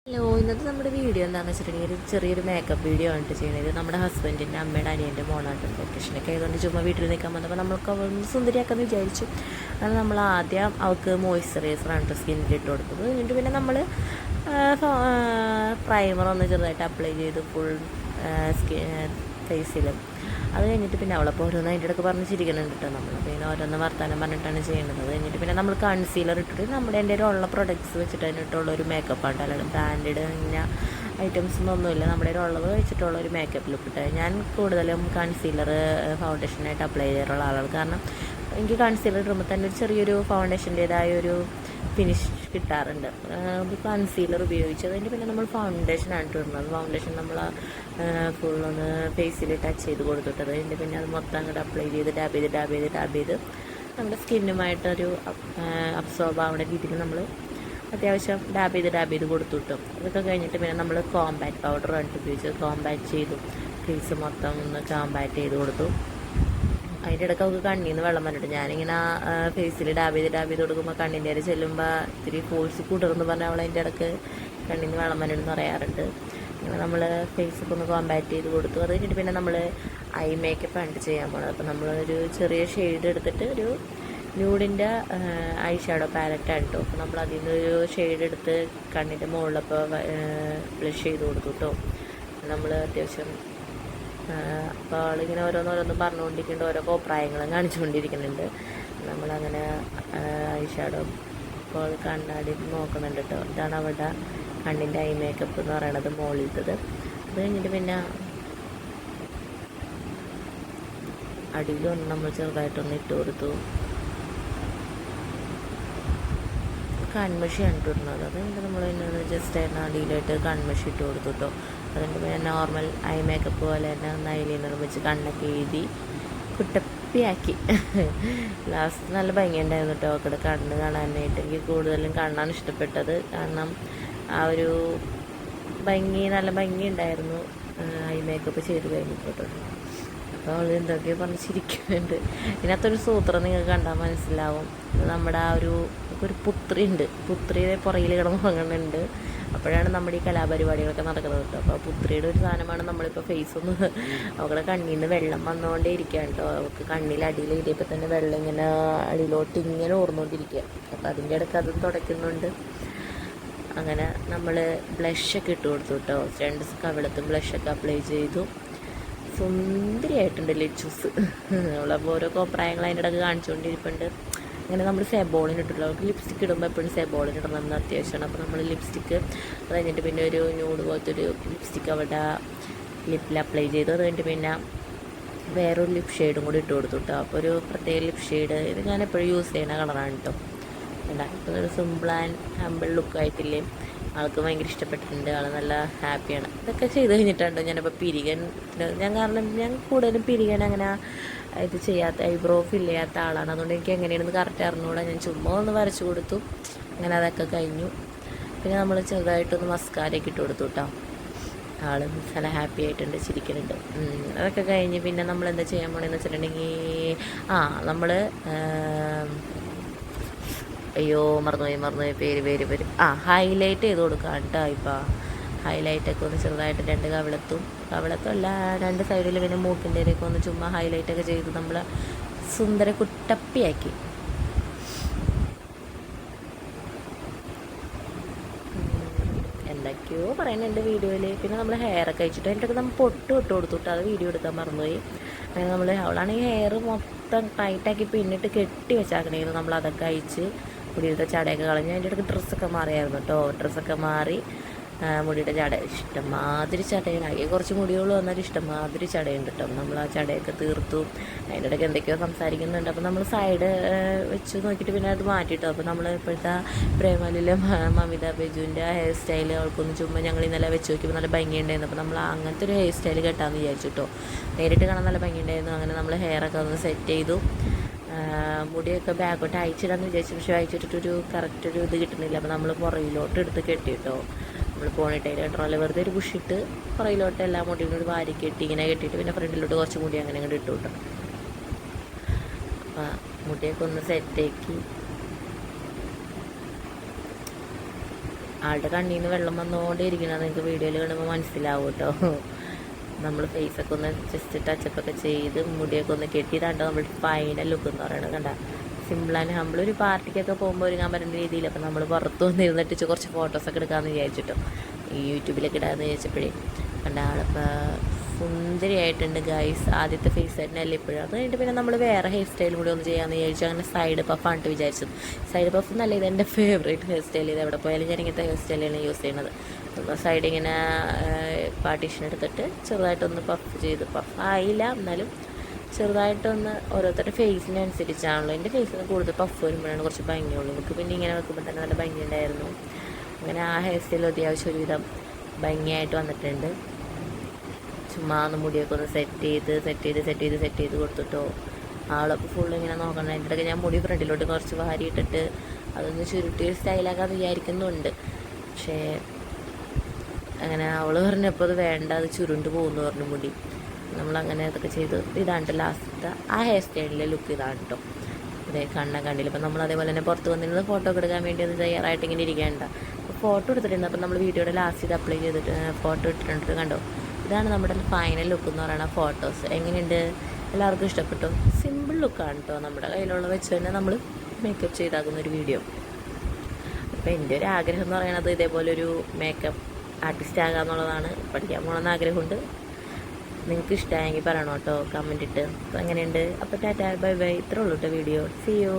Hello, ഇന്നത്തെ നമ്മുടെ video എന്താണെന്ന് വെച്ചിട്ടുണ്ടെങ്കിൽ ചെറിയൊരു മേക്കപ്പ് വീഡിയോ ആണ് ചെയ്യുന്നത്. നമ്മുടെ ഹസ്ബൻഡിൻ്റെ അമ്മയുടെ അനിയൻ്റെ മോളായിട്ട് വെക്കേഷനൊക്കെ ആയതുകൊണ്ട് ചുമ്മാ വീട്ടിൽ നിൽക്കാൻ വന്നപ്പോൾ നമ്മൾക്ക് അവളൊന്ന് സുന്ദരിയാക്കാമെന്ന് വിചാരിച്ചു. അത് നമ്മൾ ആദ്യം അവൾക്ക് മോയ്സ്ചറൈസറാണ് സ്കിന്നിൽ ഇട്ട് കൊടുത്തത്. എന്നിട്ട് പിന്നെ നമ്മൾ പ്രൈമർ ഒന്ന് ചെറുതായിട്ട് അപ്ലൈ ചെയ്ത് ഫുൾ ഫേസിലും. അത് കഴിഞ്ഞിട്ട് പിന്നെ അവളപ്പോൾ ഓരോന്ന് അതിൻ്റെ ഇടയ്ക്ക് പറഞ്ഞ് ചിരിക്കുന്നുണ്ട് കേട്ടോ. നമ്മൾ പിന്നെ ഓരോന്ന് വർത്താനം പറഞ്ഞിട്ടാണ് ചെയ്യുന്നത്. അത് കഴിഞ്ഞിട്ട് പിന്നെ നമ്മൾ കൺസീലർ ഇട്ടിട്ട് നമ്മുടെ എൻ്റെ ഉള്ള പ്രൊഡക്ട്സ് വെച്ചിട്ട് അതിനിട്ടുള്ള ഒരു മേക്കപ്പാണ്. അല്ലാതെ ബ്രാൻഡഡ് ഇങ്ങനെ ഐറ്റംസ് ഒന്നുമില്ല. നമ്മുടെ ഉള്ളത് വെച്ചിട്ടുള്ള ഒരു മേക്കപ്പ് ലുക്ക് ഇട്ട് ഞാൻ കൂടുതലും കൺസീലർ ഫൗണ്ടേഷനായിട്ട് അപ്ലൈ ചെയ്യാറുള്ള ആളാണ്. കാരണം എനിക്ക് കൺസീലർ ഇടുമ്പോൾ തന്നെ ഒരു ചെറിയൊരു ഫൗണ്ടേഷൻ്റേതായ ഒരു ഫിനിഷ് കിട്ടാറുണ്ട്. കൺസീലർ ഉപയോഗിച്ചത് കഴിഞ്ഞ് പിന്നെ നമ്മൾ ഫൗണ്ടേഷനാണ് ഇടുന്നത്. ഫൗണ്ടേഷൻ നമ്മൾ ഫുള്ളൊന്ന് ഫേസിൽ ടച്ച് ചെയ്ത് കൊടുത്തിട്ടത് കഴിഞ്ഞ് പിന്നെ അത് മൊത്തം അങ്ങോട്ട് അപ്ലൈ ചെയ്ത് ടാപ്പ് ചെയ്ത് നമ്മുടെ സ്കിന്നുമായിട്ടൊരു അബ്സോർബ് ആവുന്ന രീതിയിൽ നമ്മൾ അത്യാവശ്യം ടാപ്പ് ചെയ്ത് കൊടുത്തു കിട്ടും. അതൊക്കെ കഴിഞ്ഞിട്ട് പിന്നെ നമ്മൾ കോമ്പാക്ട് പൗഡറാണ് ഉപയോഗിച്ചത്. കോമ്പാക്ട് ചെയ്തു, ഫേസ് മൊത്തം ഒന്ന് കോമ്പാക്ട് ചെയ്ത് കൊടുത്തു. അതിൻ്റെ ഇടയ്ക്ക് അവൾക്ക് കണ്ണിൽ നിന്ന് വെള്ളം വന്നിട്ട് ഞാനിങ്ങനെ ഫേസിൽ ടാപ്പ് ചെയ്ത് കൊടുക്കുമ്പോൾ കണ്ണിൻ്റെ ഇടയിൽ ചെല്ലുമ്പോൾ ഇത്തിരി ഫോഴ്സ് കൂട്ടറെന്ന് പറഞ്ഞാൽ അവൾ അതിൻ്റെ ഇടയ്ക്ക് കണ്ണിൽ നിന്ന് വെള്ളം വന്നിട്ടെന്ന് പറയാറുണ്ട്. അങ്ങനെ നമ്മൾ ഫേസൊക്കെ ഒന്ന് കോമ്പാക്ട് ചെയ്ത് കൊടുത്തു. അത് കഴിഞ്ഞിട്ട് പിന്നെ നമ്മൾ ഐ മേക്കപ്പ് ആണ് ചെയ്യാൻ പോകുന്നത്. അപ്പോൾ നമ്മളൊരു ചെറിയ ഷെയ്ഡ് എടുത്തിട്ട് ഒരു ന്യൂഡിൻ്റെ ഐ ഷാഡോ പാലറ്റാണ് കേട്ടോ. അപ്പോൾ നമ്മൾ അതിൽ നിന്നൊരു ഷെയ്ഡ് എടുത്ത് കണ്ണിൻ്റെ മുകളിലപ്പോൾ ബ്ലഷ് ചെയ്ത് കൊടുത്തു കേട്ടോ. നമ്മൾ അത്യാവശ്യം അപ്പോൾ ആളിങ്ങനെ ഓരോന്നോരോന്നും പറഞ്ഞുകൊണ്ടിരിക്കുന്നുണ്ട്, ഓരോ കോപ്രായങ്ങളും കാണിച്ചുകൊണ്ടിരിക്കുന്നുണ്ട്. നമ്മളങ്ങനെ ഐ ഷാഡോ ഇപ്പോൾ കണ്ണാടി നോക്കുന്നുണ്ട് കേട്ടോ. ഇതാണ് അവിടെ കണ്ണിൻ്റെ ഐ മേക്കപ്പ് എന്ന് പറയണത് മുകളിലത്തത്. അത് കഴിഞ്ഞിട്ട് പിന്നെ അടിയിലൊന്ന് നമ്മൾ ചെറുതായിട്ടൊന്ന് ഇട്ട് കൊടുത്തു. കൺമഷിയാണ് ഇട്ടിരുന്നത്. അതുകൊണ്ട് നമ്മൾ പിന്നെ ജസ്റ്റ് ആയിട്ട് അടിയിലായിട്ട് കൺമഷി ഇട്ട് കൊടുത്തു കേട്ടോ. അതുകൊണ്ട് പിന്നെ നോർമൽ ഐ മേക്കപ്പ് പോലെ തന്നെ ഒന്ന് ഐലൈനർ വെച്ച് കണ്ണൊക്കെ എഴുതി കുട്ടപ്പിയാക്കി. ലാസ്റ്റ് നല്ല ഭംഗിയുണ്ടായിരുന്നു കേട്ടോ അവക്കടെ കണ്ണ് കാണാനായിട്ട്. എനിക്ക് കൂടുതലും കണ്ണാണ് ഇഷ്ടപ്പെട്ടത്. കാരണം ആ ഒരു നല്ല ഭംഗി ഉണ്ടായിരുന്നു ഐ മേക്കപ്പ് ചെയ്ത് കഴിഞ്ഞിട്ട്. അപ്പോൾ അവൾ എന്തൊക്കെയോ പറഞ്ഞ് ചിരിക്കുന്നുണ്ട്. ഇതിനകത്തൊരു സൂത്രം നിങ്ങൾക്ക് കണ്ടാൽ മനസ്സിലാവും. നമ്മുടെ ആ ഒരു പുത്രി ഉണ്ട്, പുത്രിയുടെ പുറകിൽ കിടന്നുറങ്ങുന്നുണ്ട്. അപ്പോഴാണ് നമ്മുടെ ഈ കലാപരിപാടികളൊക്കെ നടക്കുന്നത് കേട്ടോ. അപ്പോൾ പുത്രിയുടെ ഒരു സാധനമാണ് നമ്മളിപ്പോൾ ഫേസ് ഒന്ന് അവളുടെ കണ്ണിൽ നിന്ന് വെള്ളം വന്നുകൊണ്ടേ ഇരിക്കുകയാണ് കേട്ടോ. അവൾക്ക് കണ്ണിൽ അടിയിൽ ഇടിയപ്പോൾ തന്നെ വെള്ളം ഇങ്ങനെ അടിയിലോട്ട് ഇങ്ങനെ ഓർന്നുകൊണ്ടിരിക്കുക. അപ്പോൾ അതിൻ്റെ ഇടയ്ക്ക് അതും തുടയ്ക്കുന്നുണ്ട്. അങ്ങനെ നമ്മൾ ബ്ലഷൊക്കെ ഇട്ട് കൊടുത്തു കേട്ടോ. 2 കവിളത്തും ബ്ലഷൊക്കെ അപ്ലൈ ചെയ്തു. സുന്ദരിയായിട്ടുണ്ട് ലിച്ചൂസ്. അവളപ്പോൾ ഓരോ കോപ്രായങ്ങൾ അതിൻ്റെ ഇടയ്ക്ക് കാണിച്ചുകൊണ്ടിരിപ്പുണ്ട്. അങ്ങനെ നമ്മൾ സെബോളിന് ഇട്ടിട്ടുള്ള അവർക്ക് ലിപ്സ്റ്റിക്ക് ഇടുമ്പോൾ എപ്പോഴും സെബോളിന് ഇടണമെന്ന് അത്യാവശ്യമാണ്. അപ്പോൾ നമ്മൾ ലിപ്സ്റ്റിക്ക് അത് കഴിഞ്ഞിട്ട് പിന്നെ ഒരു ന്യൂഡ് പോലത്തെ ഒരു ലിപ്സ്റ്റിക്ക് അവിടെ ലിപ്പിൽ അപ്ലൈ ചെയ്തു. അത് കഴിഞ്ഞിട്ട് പിന്നെ വേറൊരു ലിപ് ഷെയ്ഡും കൂടി ഇട്ട് കൊടുത്തു കേട്ടോ. അപ്പോൾ ഒരു പ്രത്യേക ലിപ് ഷെയ്ഡ് ഇത് ഞാൻ എപ്പോഴും യൂസ് ചെയ്യുന്ന കളറാണ് കേട്ടോ. ഇപ്പോൾ ഒരു സിമ്പിൾ ആൻഡ് ഹമ്പിൾ ലുക്കായിട്ടില്ലേ, ആൾക്ക് ഭയങ്കര ഇഷ്ടപ്പെട്ടിട്ടുണ്ട്. ആൾ നല്ല ഹാപ്പിയാണ്. ഇതൊക്കെ ചെയ്ത് കഴിഞ്ഞിട്ടുണ്ടോ ഞാനിപ്പോൾ കാരണം ഞാൻ കൂടുതലും പിരികൻ അങ്ങനെ ഇത് ചെയ്യാത്ത ഐബ്രോ ഫിൽ ചെയ്യാത്ത ആളാണ്. അതുകൊണ്ട് എനിക്ക് എങ്ങനെയാണെന്ന് കറക്റ്റ് അറിഞ്ഞുകൂടാ. ഞാൻ ചുമ്മാ ഒന്ന് വരച്ച് കൊടുത്തു. അങ്ങനെ അതൊക്കെ കഴിഞ്ഞു. പിന്നെ നമ്മൾ ചെറുതായിട്ടൊന്ന് മസ്കാരയൊക്കെ ഇട്ട് കൊടുത്തു കേട്ടോ. ആൾ നല്ല ഹാപ്പി ആയിട്ടുണ്ട്, ചിരിക്കുന്നുണ്ട്. അതൊക്കെ കഴിഞ്ഞ് പിന്നെ നമ്മൾ എന്താ ചെയ്യാൻ പോകണമെന്ന് വെച്ചിട്ടുണ്ടെങ്കിൽ നമ്മൾ മറന്നുപോയി പേര് ഹൈലൈറ്റ് ചെയ്ത് കൊടുക്കാം കേട്ടോ. ഇപ്പോൾ ഹൈലൈറ്റൊക്കെ ഒന്ന് ചെറുതായിട്ട് 2 കവിളത്തല്ല 2 സൈഡിൽ പിന്നെ മൂക്കിൻ്റെ ഇടയ്ക്ക് ഒന്ന് ചുമ്മാ ഹൈലൈറ്റൊക്കെ ചെയ്ത് നമ്മൾ സുന്ദര കുട്ടപ്പിയാക്കി. എന്തൊക്കെയോ പറയുന്നുണ്ട് വീഡിയോയിൽ. പിന്നെ നമ്മൾ ഹെയറൊക്കെ അയച്ചിട്ട് അതിൻ്റെ ഒക്കെ നമ്മൾ പൊട്ട് ഇട്ട് കൊടുത്തിട്ട് അത് വീഡിയോ എടുക്കാൻ മറന്നുപോയി. അങ്ങനെ നമ്മൾ അവളാണെങ്കിൽ ഹെയർ മൊത്തം ടൈറ്റാക്കി പിന്നിട്ട് കെട്ടി വെച്ചാക്കണേന്ന് നമ്മൾ അതൊക്കെ അയച്ച് മുടിയിലത്തെ ചടയൊക്കെ കളഞ്ഞ് അതിൻ്റെ ഇടയ്ക്ക് ഡ്രസ്സൊക്കെ മാറിയായിരുന്നു കേട്ടോ. ഡ്രസ്സൊക്കെ മാറി മുടിയുടെ ചട ഇഷ്ടംമാതിരി ചടയാണ്. ആകെ കുറച്ച് മുടികളും വന്നാൽ ഇഷ്ടംമാതിരി ചടയുണ്ട് കേട്ടോ. നമ്മൾ ആ ചടയൊക്കെ തീർത്തു. അതിൻ്റെ ഇടയ്ക്ക് എന്തൊക്കെയോ സംസാരിക്കുന്നുണ്ട്. അപ്പോൾ നമ്മൾ സൈഡ് വെച്ച് നോക്കിയിട്ട് പിന്നെ അത് മാറ്റിയിട്ടോ. അപ്പോൾ നമ്മൾ ഇപ്പോഴത്തെ പ്രേമലിലെ മമിത ബെജുവിൻ്റെ ഹെയർ സ്റ്റൈൽ അവൾക്കൊന്ന് ചുമ്മാ ഞങ്ങൾ ഇന്നലെ വെച്ച് നോക്കിയപ്പോൾ നല്ല ഭംഗിയുണ്ടായിരുന്നു. അപ്പോൾ നമ്മൾ അങ്ങനത്തെ ഒരു ഹെയർ സ്റ്റൈൽ കെട്ടാമെന്ന് വിചാരിച്ചു കേട്ടോ. നേരിട്ട് കാണാൻ നല്ല ഭംഗിയുണ്ടായിരുന്നു. അങ്ങനെ നമ്മൾ ഹെയറൊക്കെ ഒന്ന് സെറ്റ് ചെയ്തു. മുടിയൊക്കെ ബാക്കോട്ട് അയച്ചിടാമെന്ന് വിചാരിച്ചു. പക്ഷേ അയച്ചിട്ടൊരു കറക്റ്റ് ഒരു ഇത് കിട്ടുന്നില്ല. അപ്പോൾ നമ്മൾ പുറയിലോട്ട് എടുത്ത് കെട്ടിയിട്ടോ. നമ്മൾ പോണിട്ടയിൽ ഇടണമല്ലോ, വെറുതെ ഒരു ബുഷിട്ട് പുറയിലോട്ട് എല്ലാ മുടിയും കൂടി വാരി കെട്ടി ഇങ്ങനെ കെട്ടിയിട്ട് പിന്നെ ഫ്രണ്ടിലോട്ട് കുറച്ച് മുടി അങ്ങനെ അങ്ങോട്ട് ഇട്ടു കിട്ടും. അപ്പം മുടിയൊക്കെ ഒന്ന് സെറ്റാക്കി ആളുടെ കണ്ണിൽ നിന്ന് വെള്ളം വന്നുകൊണ്ടേ ഇരിക്കണത് നിങ്ങൾക്ക് വീഡിയോയിൽ കാണുമ്പോൾ മനസ്സിലാവും കേട്ടോ. നമ്മൾ ഫേസൊക്കെ ഒന്ന് ജസ്റ്റ് ടച്ചപ്പൊക്കെ ചെയ്ത് മുടിയൊക്കെ ഒന്ന് കെട്ടിയതാണ്ടോ നമ്മൾ ഫൈനൽ ലുക്ക് എന്ന് പറയുന്നത്. കണ്ട സിമ്പിൾ ആൻഡ് ഹമ്പിൾ. ഒരു പാർട്ടിക്കൊക്കെ പോകുമ്പോൾ ഒരുങ്ങാൻ പറ്റുന്ന രീതിയിൽ. അപ്പോൾ നമ്മൾ പുറത്തു വന്ന് ഇരുന്നിട്ട് കുറച്ച് ഫോട്ടോസൊക്കെ എടുക്കാമെന്ന് വിചാരിച്ചിട്ടോ, ഈ യൂട്യൂബിലൊക്കെ ഇടാമെന്ന് വിചാരിച്ചപ്പോഴേ കണ്ട ആളിപ്പോൾ സുന്ദരിയായിട്ടുണ്ട് ഗൈസ്. ആദ്യത്തെ ഫേസ് തന്നെയല്ലേ ഇപ്പോഴും. അത് കഴിഞ്ഞിട്ട് പിന്നെ നമ്മൾ വേറെ ഹെയർ സ്റ്റൈലും കൂടി ഒന്ന് ചെയ്യാമെന്ന് വിചാരിച്ചു. അങ്ങനെ സൈഡ് പഫാണ് വിചാരിച്ചത്. സൈഡ് പഫ് നല്ല ഇതെൻ്റെ ഫേവറേറ്റ് ഹെയർ സ്റ്റൈൽ. ഇത് എവിടെ പോയാലും ഞാൻ ഇങ്ങനത്തെ ഹെയർ സ്റ്റൈലാണ് യൂസ് ചെയ്യുന്നത്. അപ്പോൾ സൈഡ് ഇങ്ങനെ പാർട്ടീഷൻ എടുത്തിട്ട് ചെറുതായിട്ടൊന്ന് പഫ് ചെയ്ത്, പഫ് ആയില്ല എന്നാലും ചെറുതായിട്ടൊന്ന് ഓരോരുത്തരുടെ ഫേസിനനുസരിച്ചാണല്ലോ. എൻ്റെ ഫേസിന് കൂടുതൽ പഫ് വരുമ്പോഴാണ് കുറച്ച് ഭംഗിയുള്ളൂ. നമുക്ക് പിന്നെ ഇങ്ങനെ വെക്കുമ്പോൾ തന്നെ നല്ല ഭംഗിയുണ്ടായിരുന്നു. അങ്ങനെ ആ ഹെയർ സ്റ്റൈൽ അത്യാവശ്യം ഒരുവിധം ഭംഗിയായിട്ട് വന്നിട്ടുണ്ട്. ചുമ്മാ ഒന്ന് മുടിയൊക്കെ ഒന്ന് സെറ്റ് ചെയ്ത് കൊടുത്തിട്ടോ. ആളപ്പോൾ ഫുള്ള് ഇങ്ങനെ നോക്കണം. അതിൻ്റെ ഇടയ്ക്ക് ഞാൻ മുടി ഫ്രണ്ടിലോട്ട് കുറച്ച് വാരിയിട്ടിട്ട് അതൊന്ന് ചുരുട്ടിയൊരു സ്റ്റൈലാക്കാമെന്ന് വിചാരിക്കുന്നുണ്ട്. പക്ഷേ അങ്ങനെ അവൾ പറഞ്ഞപ്പോൾ അത് വേണ്ട, അത് ചുരുണ്ട് പോകുന്നു പറഞ്ഞു മുടി. നമ്മളങ്ങനെ അതൊക്കെ ചെയ്ത് ഇതാണ് ലാസ്റ്റത്തെ ആ ഹെയർ സ്റ്റൈലിലെ ലുക്ക് ഇതാണ് കേട്ടോ. അതെ കണ്ടില്ല. അപ്പം നമ്മൾ അതേപോലെ തന്നെ പുറത്ത് വന്നിരുന്നത് ഫോട്ടോ ഒക്കെ എടുക്കാൻ വേണ്ടി ഒന്ന് തയ്യാറായിട്ട് ഇങ്ങനെ ഇരിക്കേണ്ട. അപ്പോൾ ഫോട്ടോ എടുത്തിട്ടുണ്ട്. അപ്പം നമ്മൾ വീഡിയോയുടെ ലാസ്റ്റ് ഇത് അപ്ലൈ ചെയ്തിട്ട് ഫോട്ടോ ഇട്ടിട്ടുണ്ട്. കണ്ടോ, ഇതാണ് നമ്മുടെ ഫൈനൽ ലുക്ക് എന്ന് പറയുന്ന ഫോട്ടോസ്. എങ്ങനെയുണ്ട്? എല്ലാവർക്കും ഇഷ്ടപ്പെട്ടു? സിമ്പിൾ ലുക്കാണ് കേട്ടോ. നമ്മുടെ കയ്യിലുള്ള വെച്ച് തന്നെ നമ്മൾ മേക്കപ്പ് ചെയ്താക്കുന്ന ഒരു വീഡിയോ. അപ്പോൾ എൻ്റെ ഒരു ആഗ്രഹം എന്ന് പറയുന്നത് ഇതേപോലൊരു മേക്കപ്പ് ആർട്ടിസ്റ്റ് ആകാമെന്നുള്ളതാണ്. പഠിക്കാൻ പോകണമെന്ന് ആഗ്രഹമുണ്ട്. നിങ്ങൾക്ക് ഇഷ്ടമായെങ്കിൽ പറയണം കേട്ടോ, കമൻറ്റ് ഇട്ട്. അപ്പോൾ എങ്ങനെയുണ്ട്? അപ്പോൾ ടാറ്റാ ബൈ ബൈ. ഇത്രേ ഉള്ളൂ കേട്ടോ വീഡിയോ. See you.